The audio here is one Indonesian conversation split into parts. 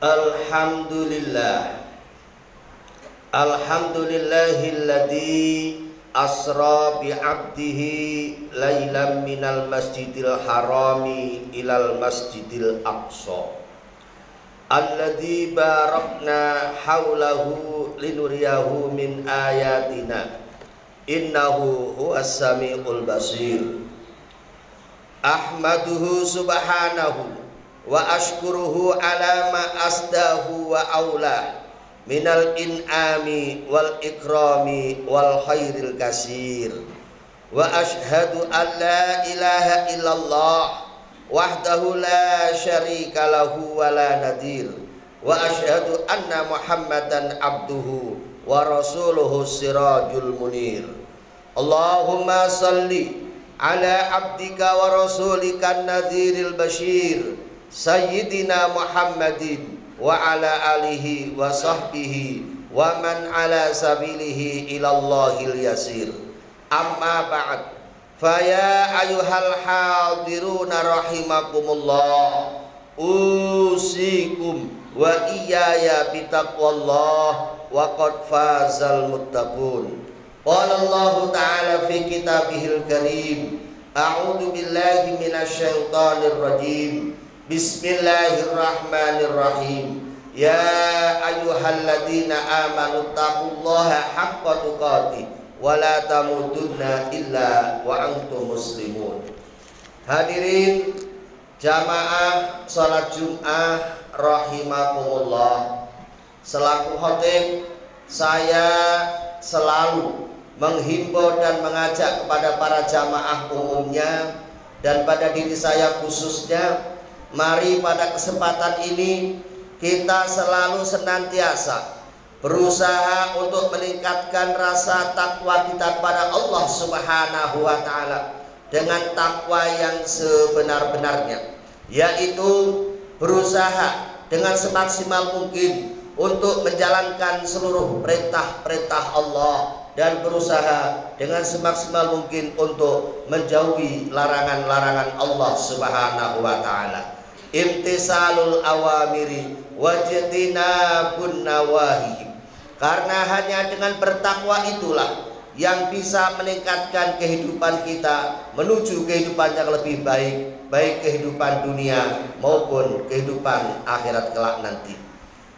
Alhamdulillah. Alhamdulillahilladzi asra bi'abdihi lailam minal masjidil harami ilal masjidil aqsa alladzi barakna haulahu linuriyahu min ayatina innahu huwas samiul basir. Ahmaduhu subhanahu wa ashkuruhu ala ma asdahu wa aulah minal in'ami wal ikrami wal khairil kasir. Wa ashhadu an la ilaha illallah wahdahu la syarika lahu wa la nadir. Wa ashhadu anna muhammadan abduhu wa rasuluhu sirajul munir. Allahumma salli ala abdika wa rasulika nadhiril bashir sayyidina Muhammadin wa ala alihi wa sahbihi wa man ala sabilihi ilallahil yasir. Amma ba'd, faya ayuhal hadiruna rahimakumullah, usikum wa iyaya bitaqwallah wa qad fazal muttaqun. Qala Allah ta'ala fi kitabihil karim, a'udzu billahi minasyaitonir rajim. Bismillahirrahmanirrahim. Ya ayyuhalladzina amanu taqullaha haqqa tuqatih wa la tamutunna illa wa antum muslimun. Hadirin jamaah salat Jumat rahimakumullah. Selaku khatib, saya selalu menghimbau dan mengajak kepada para jamaah umumnya dan pada diri saya khususnya, mari pada kesempatan ini kita selalu senantiasa berusaha untuk meningkatkan rasa takwa kita pada Allah Subhanahu wa taala dengan takwa yang sebenar-benarnya, yaitu berusaha dengan semaksimal mungkin untuk menjalankan seluruh perintah-perintah Allah dan berusaha dengan semaksimal mungkin untuk menjauhi larangan-larangan Allah Subhanahu wa taala. Imtisalul awamiri wajtinabun nawahi. Karena hanya dengan bertakwa itulah yang bisa meningkatkan kehidupan kita menuju kehidupan yang lebih baik, baik kehidupan dunia maupun kehidupan akhirat kelak nanti.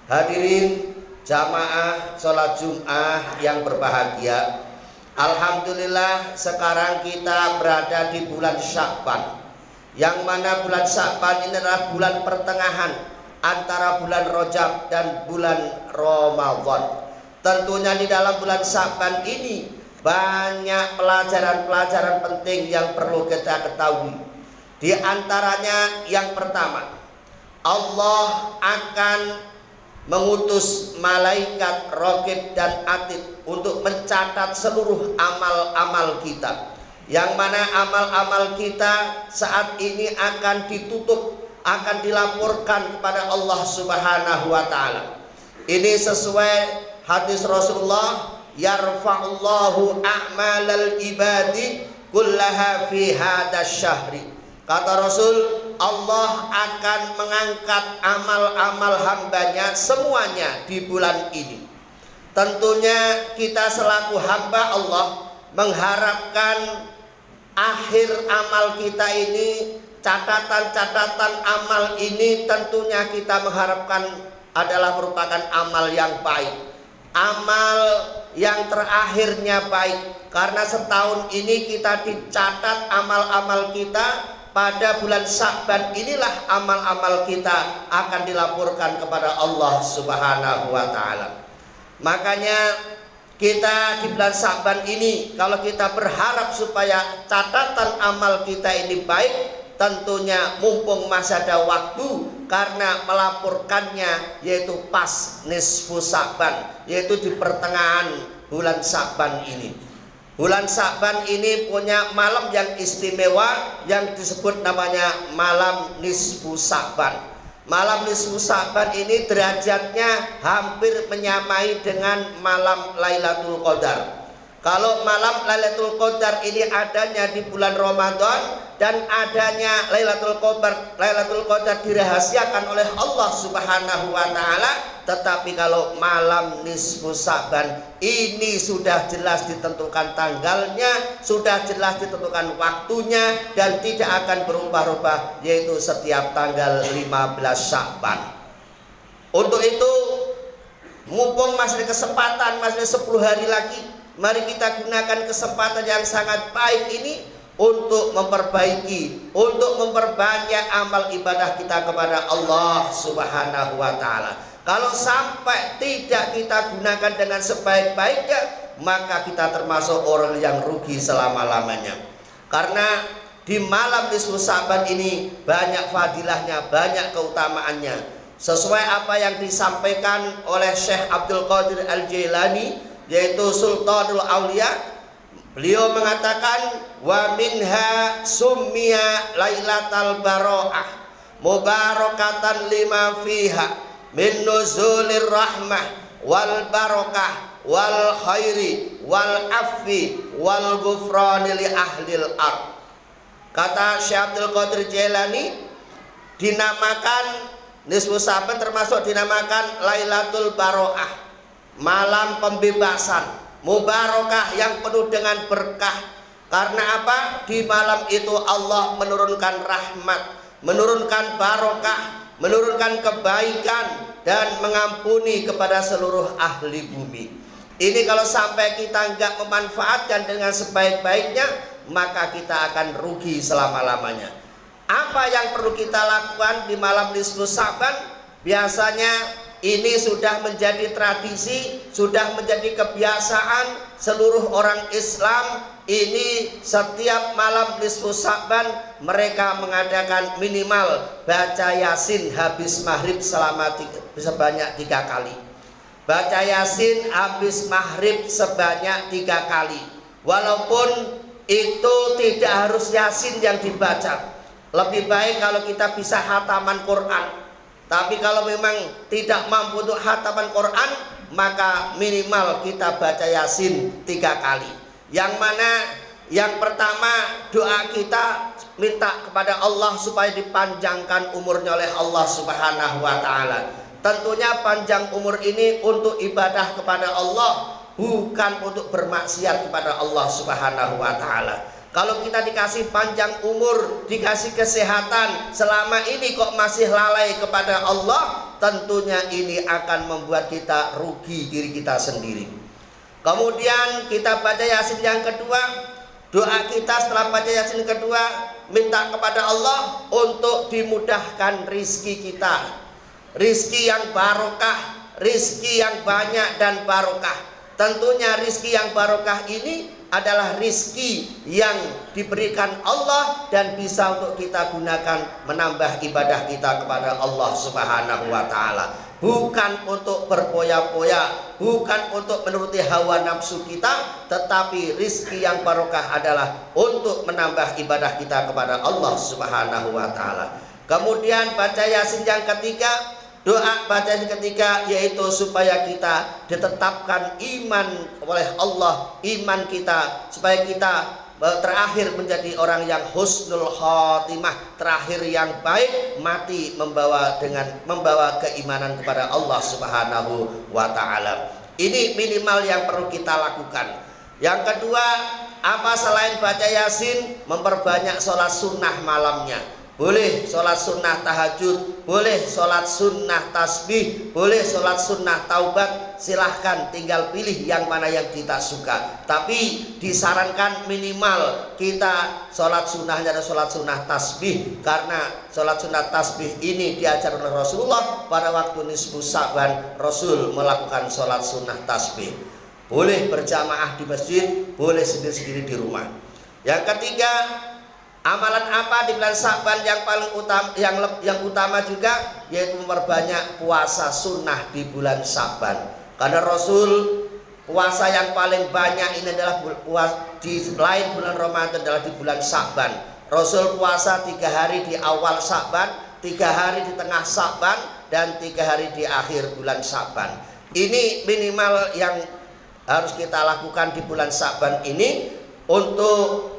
Hadirin jamaah sholat Jum'ah yang berbahagia, alhamdulillah sekarang kita berada di bulan Sya'ban, yang mana bulan Sya'ban ini adalah bulan pertengahan antara bulan Rajab dan bulan Ramadan. Tentunya di dalam bulan Sya'ban ini banyak pelajaran-pelajaran penting yang perlu kita ketahui. Di antaranya yang pertama, Allah akan mengutus malaikat raqib dan atid untuk mencatat seluruh amal-amal kita, yang mana amal-amal kita saat ini akan ditutup, akan dilaporkan kepada Allah Subhanahu wa taala. Ini sesuai hadis Rasulullah, yarfa'ullahu a'malal ibadi kullaha fi hadas syahri. Kata Rasul, Allah akan mengangkat amal-amal hambanya semuanya di bulan ini. Tentunya kita selaku hamba Allah mengharapkan akhir amal kita ini, catatan-catatan amal ini tentunya kita mengharapkan adalah merupakan amal yang baik, amal yang terakhirnya baik. Karena setahun ini kita dicatat amal-amal kita, pada bulan Sya'ban inilah amal-amal kita akan dilaporkan kepada Allah Subhanahu wa taala. Makanya kita di bulan Sya'ban ini, kalau kita berharap supaya catatan amal kita ini baik, tentunya mumpung masih ada waktu, karena melaporkannya yaitu pas nisfu Sya'ban, yaitu di pertengahan bulan Sya'ban ini. Bulan Sya'ban ini punya malam yang istimewa yang disebut namanya malam nisfu Sya'ban. Malam nisfu Sya'ban ini derajatnya hampir menyamai dengan malam Lailatul Qadar. Kalau malam Lailatul Qadar ini adanya di bulan Ramadan dan adanya Lailatul Qadar dirahasiakan oleh Allah Subhanahu wa taala, tetapi kalau malam nisfu Sa'ban ini sudah jelas ditentukan tanggalnya, sudah jelas ditentukan waktunya dan tidak akan berubah-ubah, yaitu setiap tanggal 15 Sa'ban. Untuk itu, mumpung masih ada kesempatan, masih ada 10 hari lagi, mari kita gunakan kesempatan yang sangat baik ini untuk memperbaiki, untuk memperbanyak amal ibadah kita kepada Allah Subhanahu wa taala. Kalau sampai tidak kita gunakan dengan sebaik-baiknya, maka kita termasuk orang yang rugi selama-lamanya. Karena di malam nisfu Sa'ban ini banyak fadilahnya, banyak keutamaannya. Sesuai apa yang disampaikan oleh Syekh Abdul Qadir Al-Jailani, yaitu Sultanul Aulia, beliau mengatakan wa minha summiya lailatal baro'ah mubarakatan lima fiha min nuzulir rahmah wal barakah wal khairi wal afwi wal ghufrani li ahlil ard. Kata Syekh Abdul Qadir Jailani, dinamakan nisfu Sa'ban termasuk dinamakan Lailatul Baro'ah, malam pembebasan, mubarakah yang penuh dengan berkah. Karena apa? Di malam itu Allah menurunkan rahmat, menurunkan barokah, menurunkan kebaikan dan mengampuni kepada seluruh ahli bumi. Ini kalau sampai kita enggak memanfaatkan dengan sebaik-baiknya, maka kita akan rugi selama-lamanya. Apa yang perlu kita lakukan di malam nisfu Sa'ban? Biasanya ini sudah menjadi tradisi, sudah menjadi kebiasaan seluruh orang Islam. Ini setiap malam nisfu Sa'ban mereka mengadakan minimal baca Yasin habis maghrib sebanyak 3 kali. Baca Yasin habis maghrib sebanyak 3 kali. Walaupun itu tidak harus Yasin yang dibaca. Lebih baik kalau kita bisa hataman Quran. Tapi kalau memang tidak mampu untuk hataman Quran, maka minimal kita baca Yasin 3 kali. Yang mana yang pertama, doa kita minta kepada Allah supaya dipanjangkan umurnya oleh Allah Subhanahu wa taala. Tentunya panjang umur ini untuk ibadah kepada Allah, bukan untuk bermaksiat kepada Allah Subhanahu wa taala. Kalau kita dikasih panjang umur, dikasih kesehatan, selama ini kok masih lalai kepada Allah, tentunya ini akan membuat kita rugi diri kita sendiri. Kemudian kita baca Yasin yang kedua, doa kita setelah baca Yasin kedua, minta kepada Allah untuk dimudahkan rizki kita, rizki yang barokah, rizki yang banyak dan barokah. Tentunya rizki yang barokah ini adalah rizki yang diberikan Allah dan bisa untuk kita gunakan menambah ibadah kita kepada Allah Subhanahu wa taala. Bukan untuk berpoya-poya, bukan untuk menuruti hawa nafsu kita, tetapi rizki yang barokah adalah untuk menambah ibadah kita kepada Allah Subhanahu wa taala. Kemudian baca Yasin yang ketiga, doa baca yang ketiga, yaitu supaya kita ditetapkan iman oleh Allah, iman kita, supaya kita terakhir menjadi orang yang husnul khotimah, terakhir yang baik, mati membawa keimanan kepada Allah Subhanahu wa taala. Ini minimal yang perlu kita lakukan. Yang kedua, apa selain baca Yasin, memperbanyak sholat sunnah malamnya. Boleh sholat sunnah tahajud, boleh sholat sunnah tasbih, boleh sholat sunnah taubat. Silahkan, tinggal pilih yang mana yang kita suka. Tapi disarankan minimal kita sholat sunnahnya adalah sholat sunnah tasbih, karena sholat sunnah tasbih ini diajar oleh Rasulullah pada waktu nisfu Sa'ban. Rasul melakukan sholat sunnah tasbih. Boleh berjamaah di masjid, boleh sendiri-sendiri di rumah. Yang ketiga, amalan apa di bulan Sa'ban yang paling utama, yang utama juga, yaitu memperbanyak puasa sunnah di bulan Sa'ban. Karena Rasul puasa yang paling banyak ini adalah di lain bulan Ramadan adalah di bulan Sa'ban. Rasul puasa 3 hari di awal Sa'ban, 3 hari di tengah Sa'ban, dan 3 hari di akhir bulan Sa'ban. Ini minimal yang harus kita lakukan di bulan Sya'ban ini untuk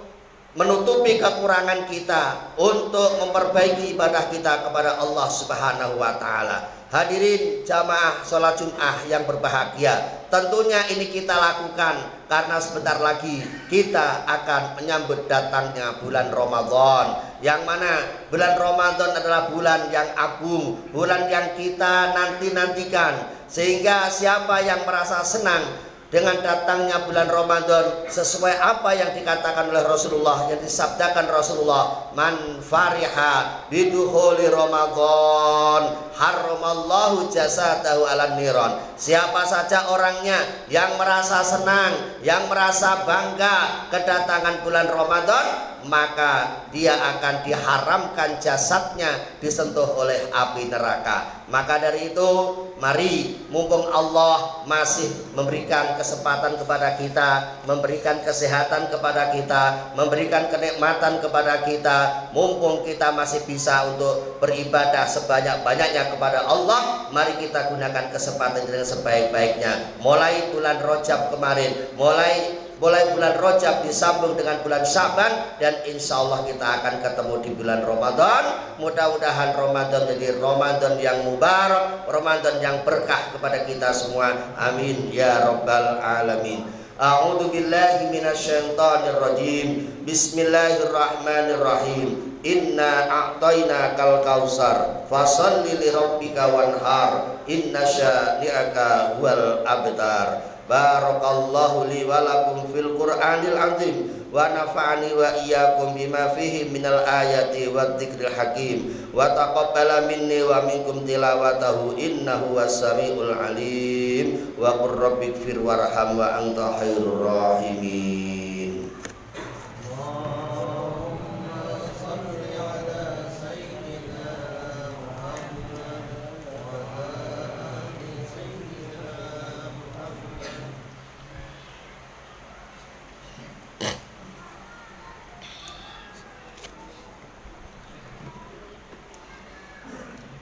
menutupi kekurangan kita, untuk memperbaiki ibadah kita kepada Allah Subhanahu wa taala. Hadirin jamaah sholat Jum'ah yang berbahagia, tentunya ini kita lakukan karena sebentar lagi kita akan menyambut datangnya bulan Ramadan, yang mana bulan Ramadan adalah bulan yang agung, bulan yang kita nanti-nantikan. Sehingga siapa yang merasa senang dengan datangnya bulan Ramadan, sesuai apa yang dikatakan oleh Rasulullah, yang disabdakan Rasulullah, man fariha bidukhuli Ramadan haramallahu jasadahu alan niron. Siapa saja orangnya yang merasa senang, yang merasa bangga kedatangan bulan Ramadan, maka dia akan diharamkan jasadnya disentuh oleh api neraka. Maka dari itu, mari mumpung Allah masih memberikan kesempatan kepada kita, memberikan kesehatan kepada kita, memberikan kenikmatan kepada kita, mumpung kita masih bisa untuk beribadah sebanyak-banyaknya kepada Allah, mari kita gunakan kesempatan dengan sebaik-baiknya. Mulai bulan Rajab kemarin, mulai bulan Rajab disambung dengan bulan Sya'ban, dan insya Allah kita akan ketemu di bulan Ramadan. Mudah-mudahan Ramadan jadi Ramadan yang mubarak, Ramadan yang berkah kepada kita semua. Amin ya rabbal alamin. A'udzu billahi minasyaitonir rajim. Bismillahirrahmanirrahim. Inna a'tainakal kausar fasholli lirabbika wanhar inna syani'aka huwal abtar. Barakallahu li wa lakum fil Qur'anil azim wa nafa'ani wa iyyakum bima fihi minal ayati wa dzikril hakim wa taqabbala minni wa minkum tilawatahu innahu was-sami'ul alim wa qur rabbighfir warham wa anta khairur rahimin.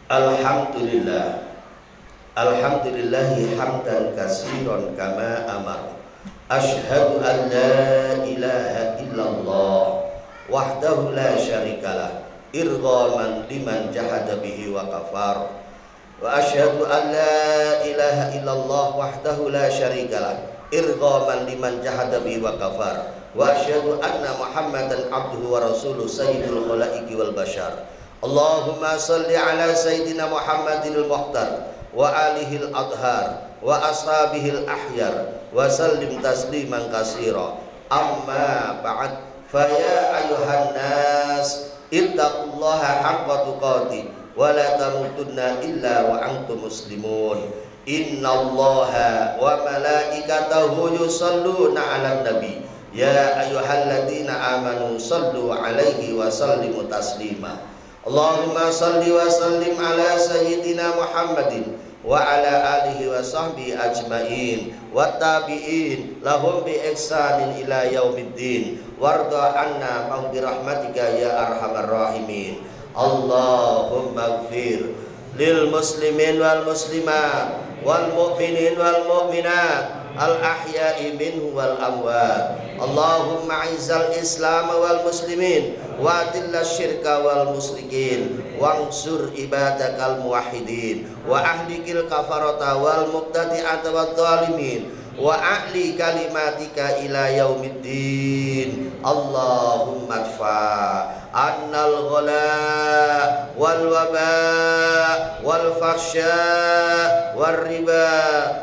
Alhamdulillah, alhamdulillahi hamdan katsiran kama amar. Asyhadu an la ilaha illallah wahdahu la syarikalah irghaman liman jahada bihi wa kafar. Wa asyhadu an la ilaha illallah wahdahu la syarikalah irghaman liman jahada bihi wa kafar. Wa asyhadu anna Muhammadan abduhu wa rasuluhu sayyidul khalaiqi wal bashar. Allahumma salli ala sayyidina Muhammadil muhtar wa alihil adhar wa ashabihil ahyar wa sallim tasliman katsira. Amma ba'd, fa ya ayyuhan nas ittaqullaha haqqa tuqatih wa la tamutunna illa wa antum muslimun. Innallaha wa malaikatahu yusalluna 'alan nabi ya ayyuhalladzina amanu sallu 'alaihi wa sallimu taslima. Allahumma salli wa sallim ala sayyidina Muhammadin wa ala alihi wa sahbihi ajma'in wa tabi'in lahum bi ihsanin ila yaumiddin warda anna ma'u bi rahmatika ya arhamar rahimin. Allahumma ighfir lil muslimin wal muslimat wal mu'minin wal mu'minat al ahya'i minhu wal amwat. Allahumma izzal islam wal muslimin wa adilla syirka wal musyrikin wansur ibadakal muwahhidin wa ahlikil kafarata wal mubtadi'ata wal zalimin wa a'li kalimatika ila yaumiddin. Allahumma adfa annal ghala wal waba wal fahsya wal riba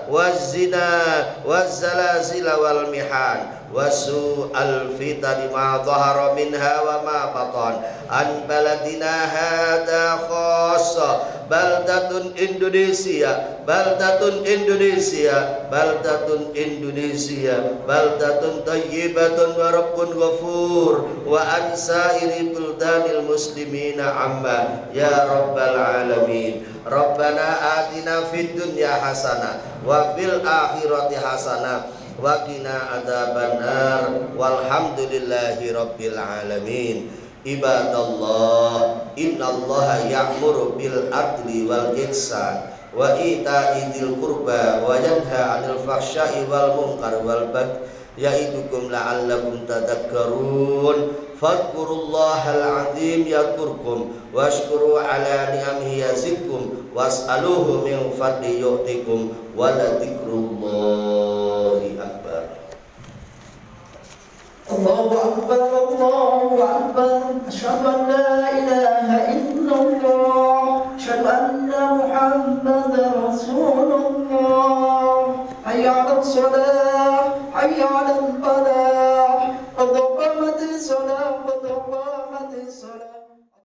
waz zina waz zalazila wal mihan wasu al-fitani ma dhahara minha wa ma batan an baladina hada khassa baldatun Indonesia baldatun Indonesia baldatun Indonesia baldatun thayyibatun wa rabbun ghafur wa an sairi buldanil muslimina amma ya rabbal alamin. Rabbana atina fid dunya hasanah wa fil akhirati hasanah wa qina adzabannar walhamdulillahi rabbil alamin. Ibadallah, innallaha ya'muru bil adli wal ihsan wa ita'i dzil qurba wa yanha 'anil fahsya'i wal munkar wal baghi ya'idukum la'allakum tadhakkarun fadhkurullahal 'azim yadhkurkum washkuru 'ala ni'amihi yazidkum was'aluhu min fadli yu'tikum wa la dzikrullahi akbar. Allahu akbar, Allahu akbar, asyhadu an la ilaha illallah, asyhadu anna Muhammadar Rasulullah. Hayya 'alas shalah, hayya 'alal falah.